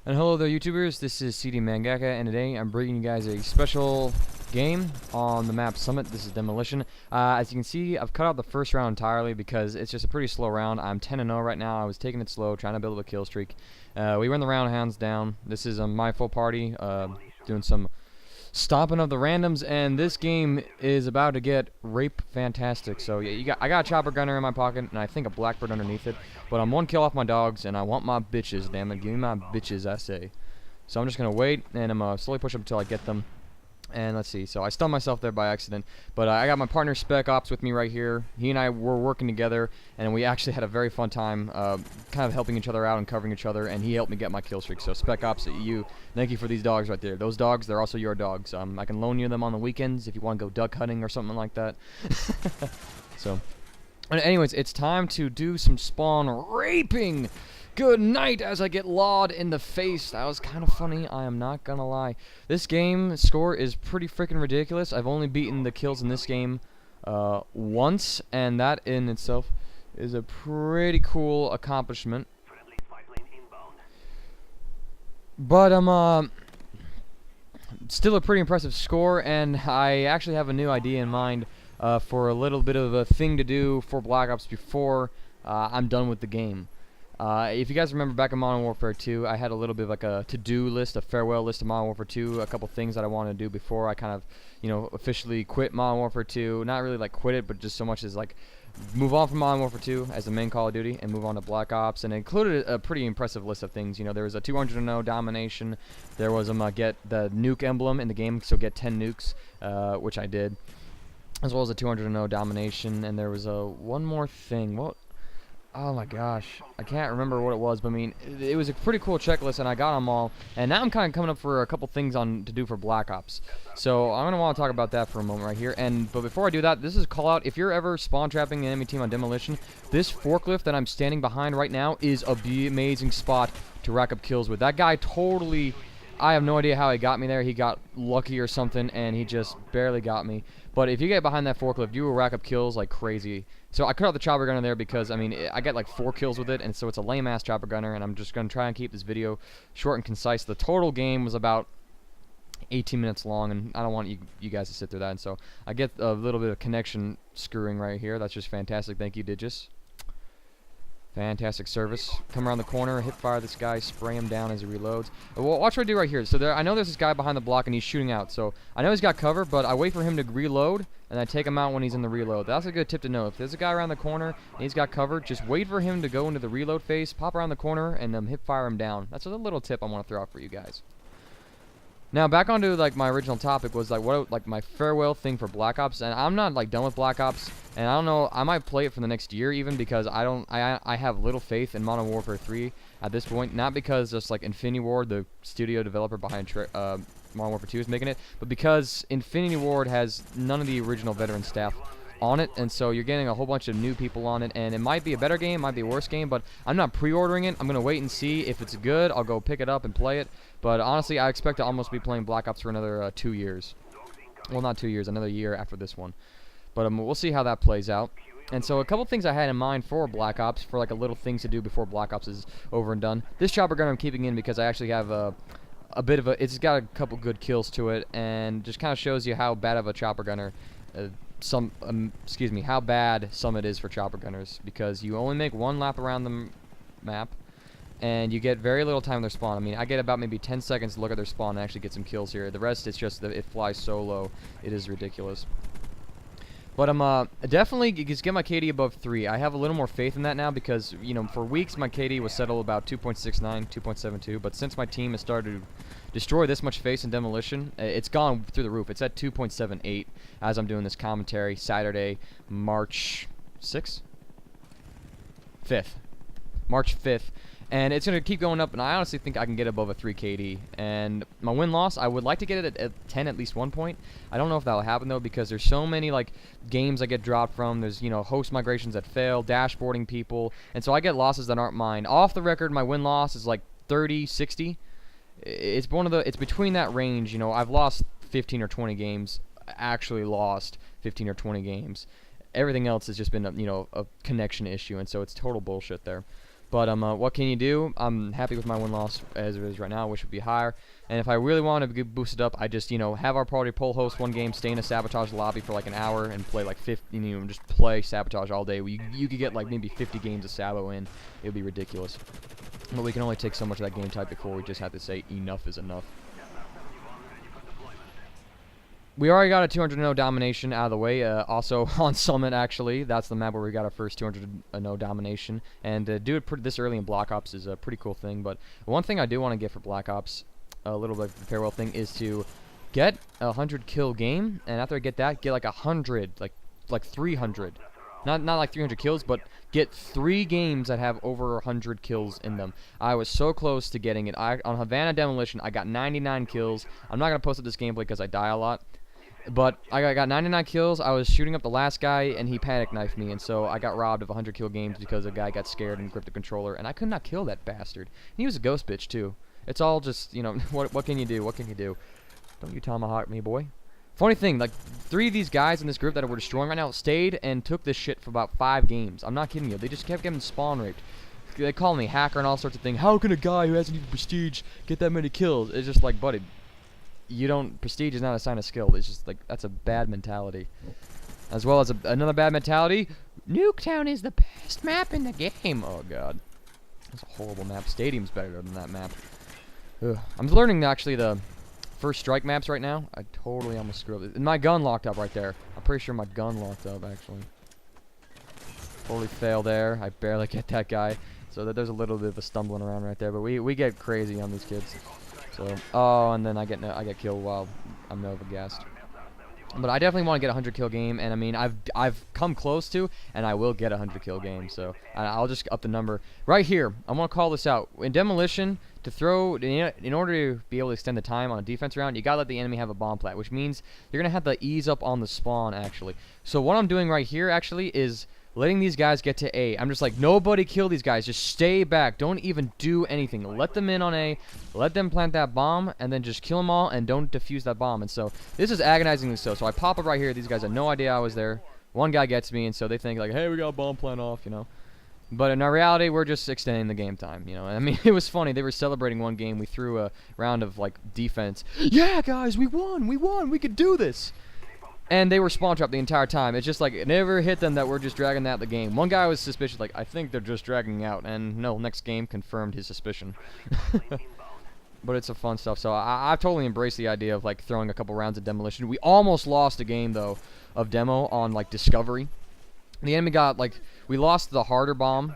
And hello there, YouTubers. This is CD Mangaka, and today I'm bringing you guys a special game on the map Summit. This is Demolition. As you can see, I've cut out the first round entirely because it's just a pretty slow round. I'm 10-0 right now. I was taking it slow, trying to build up a kill streak. We win the round hands down. This is my full party, doing some stomping of the randoms, and this game is about to get rape fantastic. So yeah, I got a chopper gunner in my pocket, and I think a blackbird underneath it. But I'm one kill off my dogs, and I want my bitches. Damn it, give me my bitches, I say. So I'm just gonna wait, and I'm slowly push up until I get them. And let's see. So I stunned myself there by accident, but I got my partner Spec Ops with me right here. He and I were working together, and we actually had a very fun time, kind of helping each other out and covering each other. And he helped me get my kill streak. So Spec Ops, thank you for these dogs right there. Those dogs, they're also your dogs. I can loan you them on the weekends if you want to go duck hunting or something like that. So, anyways, it's time to do some spawn raping. Good night as I get lawed in the face. That was kind of funny, I am not gonna lie. This game score is pretty freaking ridiculous. I've only beaten the kills in this game once, and that in itself is a pretty cool accomplishment. But still a pretty impressive score, and I actually have a new idea in mind for a little bit of a thing to do for Black Ops before I'm done with the game. If you guys remember back in Modern Warfare 2, I had a little bit of like a to-do list, a farewell list of Modern Warfare 2, a couple things that I wanted to do before I kind of, officially quit Modern Warfare 2. Not really like quit it, but just so much as like move on from Modern Warfare 2 as the main Call of Duty and move on to Black Ops. And it included a pretty impressive list of things. There was a 200-0 domination. There was get the nuke emblem in the game, so get 10 nukes, which I did, as well as a 200-0 domination. And there was one more thing. What? Oh my gosh, I can't remember what it was, but I mean, it was a pretty cool checklist, and I got them all. And now I'm kind of coming up for a couple things to do for Black Ops. So I'm gonna want to talk about that for a moment right here. But before I do that, this is a call out. If you're ever spawn trapping an enemy team on Demolition, this forklift that I'm standing behind right now is a amazing spot to rack up kills with. That guy totally, I have no idea how he got me there. He got lucky or something, and he just barely got me. But if you get behind that forklift, you will rack up kills like crazy. So I cut out the chopper gunner there because, I mean, I got like 4 kills with it, and so it's a lame-ass chopper gunner, and I'm just going to try and keep this video short and concise. The total game was about 18 minutes long, and I don't want you guys to sit through that, and so I get a little bit of connection screwing right here. That's just fantastic. Thank you, Digis. Fantastic service. Come around the corner, hip fire this guy, spray him down as he reloads. Well, watch what I do right here. So I know there's this guy behind the block and he's shooting out. So I know he's got cover, but I wait for him to reload and I take him out when he's in the reload. That's a good tip to know. If there's a guy around the corner and he's got cover, just wait for him to go into the reload phase, pop around the corner, and hip fire him down. That's a little tip I want to throw out for you guys. Now back onto like my original topic was like my farewell thing for Black Ops, and I'm not like done with Black Ops, and I don't know, I might play it for the next year even, because I have little faith in Modern Warfare 3 at this point. Not because just like Infinity Ward, the studio developer behind Modern Warfare 2, is making it, but because Infinity Ward has none of the original veteran staff on it, and so you're getting a whole bunch of new people on it, and it might be a better game, might be a worse game, but I'm not pre-ordering it. I'm gonna wait and see if it's good. I'll go pick it up and play it, but honestly I expect to almost be playing Black Ops for another 2 years. Well, not 2 years, another year after this one, but we'll see how that plays out. And so a couple things I had in mind for Black Ops, for like a little things to do before Black Ops is over and done. This chopper gun I'm keeping in because I actually have a bit of it's got a couple good kills to it, and just kind of shows you how bad of a chopper gunner how bad Summit is for chopper gunners, because you only make one lap around the map and you get very little time to spawn. I mean, I get about maybe 10 seconds to look at their spawn and actually get some kills here. The rest, it's just that it flies so low, it is ridiculous. But I'm definitely just get my KD above 3. I have a little more faith in that now because, for weeks my KD was settled about 2.69, 2.72, but since my team has started to destroy this much face in Demolition, it's gone through the roof. It's at 2.78 as I'm doing this commentary, Saturday, March 6th? 5th. March 5th. And it's going to keep going up, and I honestly think I can get above a 3 KD. And my win-loss, I would like to get it at 10 at least one point. I don't know if that will happen, though, because there's so many like games I get dropped from. There's, host migrations that fail, dashboarding people, and so I get losses that aren't mine. Off the record, my win-loss is like 30, 60. It's between that range. I've lost 15 or 20 games, actually lost 15 or 20 games. Everything else has just been a connection issue, and so it's total bullshit there. But what can you do? I'm happy with my win-loss as it is right now. I wish it would be higher. And if I really want to boost it up, I just, have our party poll host one game, stay in a sabotage lobby for like an hour, and play like 50, just play sabotage all day. You could get like maybe 50 games of Sabo in. It would be ridiculous. But we can only take so much of that game type before we just have to say enough is enough. We already got a 200-0 domination out of the way. Also on Summit, actually, that's the map where we got our first 200-0 domination. And do it this early in Black Ops is a pretty cool thing. But one thing I do want to get for Black Ops, a little bit of the farewell thing, is to get a 100-kill game. And after I get that, get like 100, like 300. Not like 300 kills, but get 3 games that have over 100 kills in them. I was so close to getting it. On Havana Demolition, I got 99 kills. I'm not going to post up this gameplay because I die a lot. But I got 99 kills. I was shooting up the last guy, and he panic knifed me, and so I got robbed of 100 kill games because a guy got scared and gripped the controller, and I could not kill that bastard. And he was a ghost bitch too. It's all just, what can you do? What can you do? Don't you tomahawk me, boy. Funny thing, like 3 of these guys in this group that we're destroying right now stayed and took this shit for about 5 games. I'm not kidding you. They just kept getting spawn raped. They call me hacker and all sorts of things. How can a guy who hasn't even prestige get that many kills? It's just like, buddy. Prestige is not a sign of skill. It's just like, that's a bad mentality. As well as another bad mentality, Nuketown is the best map in the game. Oh god. That's a horrible map. Stadium's better than that map. Ugh. I'm learning actually the first strike maps right now. I totally almost screwed up. My gun locked up right there. I'm pretty sure my gun locked up actually. Totally fail there. I barely get that guy. So that there's a little bit of a stumbling around right there. But we get crazy on these kids. So, oh, and then I get killed while I'm Nova gassed. But I definitely want to get a 100 kill game, and I mean I've come close to, and I will get a 100 kill game. So I'll just up the number right here. I want to call this out in Demolition. To throw, in order to be able to extend the time on a defense round, you gotta let the enemy have a bomb plant, which means you're gonna have to ease up on the spawn actually. So what I'm doing right here actually is letting these guys get to A. I'm just like, nobody kill these guys. Just stay back. Don't even do anything. Let them in on A. Let them plant that bomb, and then just kill them all, and don't defuse that bomb. And so, this is agonizingly so. So I pop up right here. These guys had no idea I was there. One guy gets me, and so they think like, hey, we got a bomb plant off, But in our reality, we're just extending the game time, I mean, it was funny. They were celebrating one game. We threw a round of, like, defense. Yeah, guys, we won. We could do this. And they were spawn trapped the entire time. It's just like, it never hit them that we're just dragging out the game. One guy was suspicious, like, I think they're just dragging out. And no, next game confirmed his suspicion. But it's a fun stuff. So I've totally embraced the idea of, like, throwing a couple rounds of Demolition. We almost lost a game, though, of Demo on, like, Discovery. The enemy got, like, we lost the harder bomb,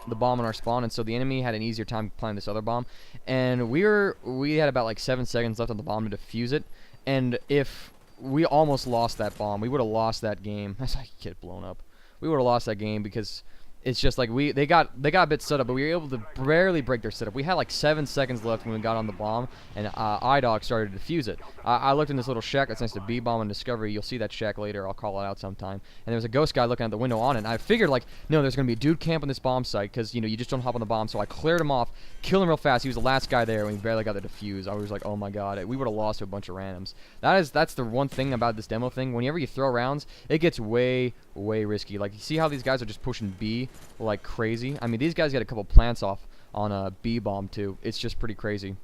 the bomb on our spawn, and so the enemy had an easier time planting this other bomb. And we had about, like, 7 seconds left on the bomb to defuse it. And if we almost lost that bomb, we would have lost that game. That's like get blown up. We would have lost that game because it's just like they got a bit set up, but we were able to barely break their setup. We had like 7 seconds left when we got on the bomb, and iDog started to defuse it. I looked in this little shack that's next to B-Bomb and Discovery. You'll see that shack later. I'll call it out sometime. And there was a ghost guy looking out the window on it, and I figured like, no, there's going to be a dude camp on this bomb site because, you just don't hop on the bomb. So I cleared him off, killed him real fast. He was the last guy there, and we barely got the defuse. I was like, oh my god, we would have lost to a bunch of randoms. That's the one thing about this demo thing. Whenever you throw rounds, it gets way risky. Like, you see how these guys are just pushing B like crazy? I mean, these guys got a couple plants off on a B-bomb too. It's just pretty crazy.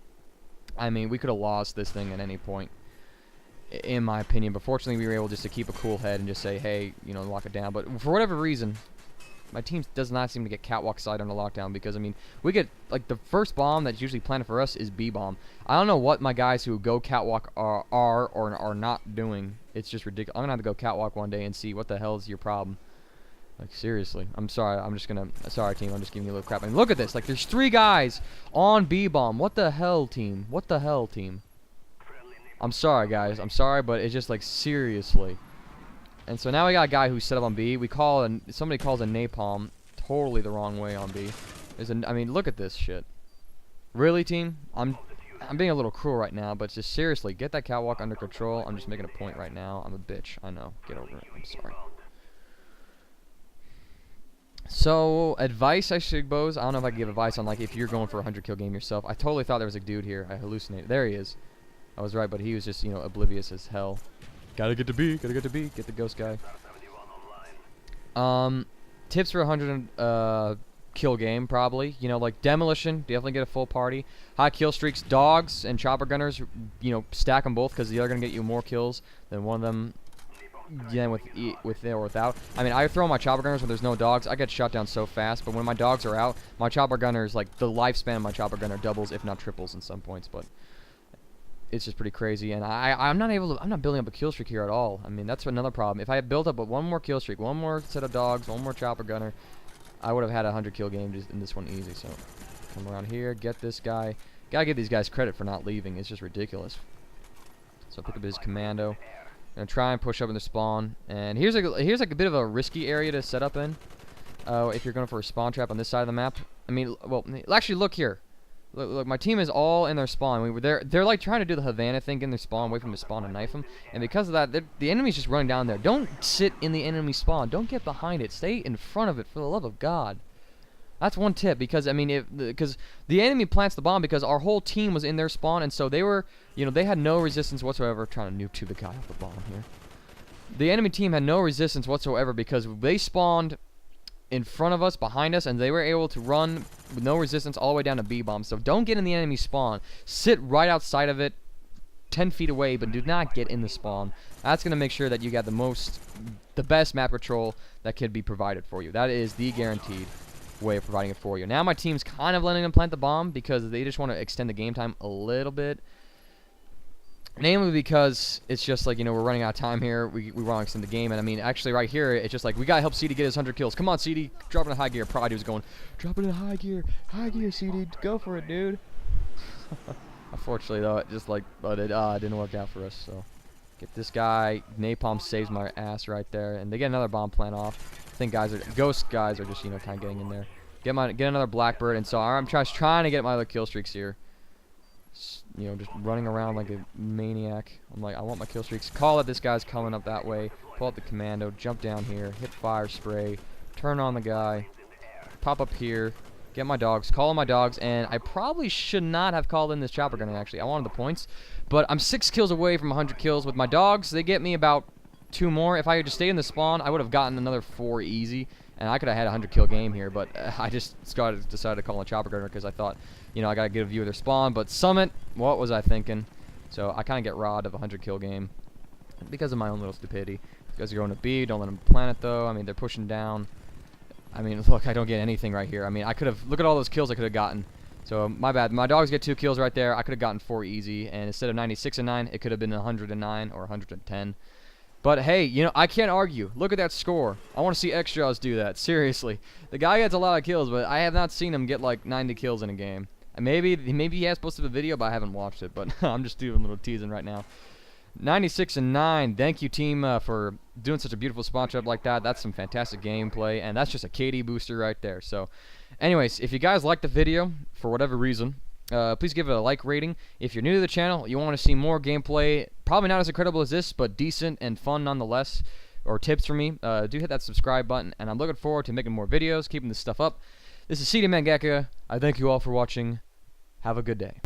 I mean, we could have lost this thing at any point, in my opinion. But fortunately, we were able just to keep a cool head and just say, hey, lock it down. But for whatever reason, my team does not seem to get catwalk side on the lockdown because, I mean, we get, like, the first bomb that's usually planted for us is B-bomb. I don't know what my guys who go catwalk are or are not doing. It's just ridiculous. I'm going to have to go catwalk one day and see what the hell is your problem. Like, seriously. I'm sorry. Sorry, team. I'm just giving you a little crap. I mean, look at this. Like, there's 3 guys on B-bomb. What the hell, team? What the hell, team? I'm sorry, guys. I'm sorry, but it's just, like, seriously. And so now we got a guy who's set up on B. Somebody calls a napalm totally the wrong way on B. I mean, look at this shit. Really, team? I'm being a little cruel right now, but just seriously, get that catwalk under control. I'm just making a point right now. I'm a bitch. I know. Get over it. I'm sorry. So, advice, I suppose. I don't know if I can give advice on, like, if you're going for a 100 kill game yourself. I totally thought there was a dude here. I hallucinated. There he is. I was right, but he was just, oblivious as hell. Gotta get to B. Get the ghost guy. Tips for 100 kill game, probably. You know, like Demolition, definitely get a full party. High kill streaks, dogs and chopper gunners, you know, stack them both because the other gonna get you more kills than one of them. Yeah, with or without. I mean, I throw my chopper gunners when there's no dogs. I get shot down so fast, but when my dogs are out, my chopper gunners, like, the lifespan of my chopper gunner doubles, if not triples in some points, but it's just pretty crazy. And I'm not building up a kill streak here at all. I mean, that's another problem. If I had built up with one more kill streak, one more set of dogs, one more chopper gunner, I would have had a 100 kill game just in this one easy. So, come around here, get this guy. Gotta give these guys credit for not leaving. It's just ridiculous. So, pick up his commando. Gonna try and push up in the spawn, and here's like a bit of a risky area to set up in. If you're going for a spawn trap on this side of the map. I mean, well, actually, look here. Look, my team is all in their spawn. They're like trying to do the Havana thing in their spawn, wait for them to spawn and knife them. And because of that, the enemy's just running down there. Don't sit in the enemy spawn. Don't get behind it. Stay in front of it, for the love of God. That's one tip, because I mean, because the enemy plants the bomb because our whole team was in their spawn, and so they were, you know, they had no resistance whatsoever. Trying to noob tube the guy off the bomb here. The enemy team had no resistance whatsoever because they spawned in front of us, behind us, and they were able to run with no resistance all the way down to B bomb. So don't get in the enemy spawn. Sit right outside of it, 10 feet away, but do not get in the spawn. That's gonna make sure that you got the best map control that could be provided for you. That is the guaranteed way of providing it for you. Now my team's kind of letting them plant the bomb because they just want to extend the game time a little bit. Namely because it's just like, you know, we're running out of time here. We want to extend the game. And I mean, actually right here, it's just like, we got to help CD get his 100 kills. Come on, CD. Drop it in high gear. Probably was going, drop it in high gear. High gear, CD. Go for it, dude. Unfortunately, though, it just like, but it didn't work out for us. So get this guy. Napalm saves my ass right there. And they get another bomb plant off. I think ghost guys are just, you know, kind of getting in there. Get another blackbird. And so I'm just trying to get my other kill streaks here. You know, just running around like a maniac. I'm like, I want my kill streaks. Call it, this guy's coming up that way. Pull out the commando, jump down here, hit fire spray, turn on the guy, pop up here, get my dogs, call in my dogs, and I probably should not have called in this chopper gun actually. I wanted the points, but I'm 6 kills away from 100 kills. With my dogs, they get me about 2 more. If I had just stayed in the spawn, I would have gotten another 4 easy. And I could have had a 100 kill game here, but I just decided to call in a chopper gunner because I thought, you know, I gotta get a view of their spawn. But Summit, what was I thinking? So I kind of get robbed of a 100 kill game because of my own little stupidity. You guys are going to B, don't let them plant it though. I mean, they're pushing down. I mean, look, I don't get anything right here. I mean, I could have, look at all those kills I could have gotten. So my bad. My dogs get 2 kills right there. I could have gotten 4 easy, and instead of 96 and 9, it could have been 109 or 110. But hey, you know, I can't argue. Look at that score. I want to see X-Jaws do that. Seriously. The guy gets a lot of kills, but I have not seen him get like 90 kills in a game. And maybe he has posted a video, but I haven't watched it. But I'm just doing a little teasing right now. 96 and 9. Thank you, team, for doing such a beautiful spawn trap like that. That's some fantastic gameplay, and that's just a KD booster right there. So, anyways, if you guys liked the video for whatever reason, please give it a like rating. If you're new to the channel, you want to see more gameplay, probably not as incredible as this, but decent and fun nonetheless, or tips from me, do hit that subscribe button, and I'm looking forward to making more videos, keeping this stuff up. This is CD Mangaka. I thank you all for watching. Have a good day.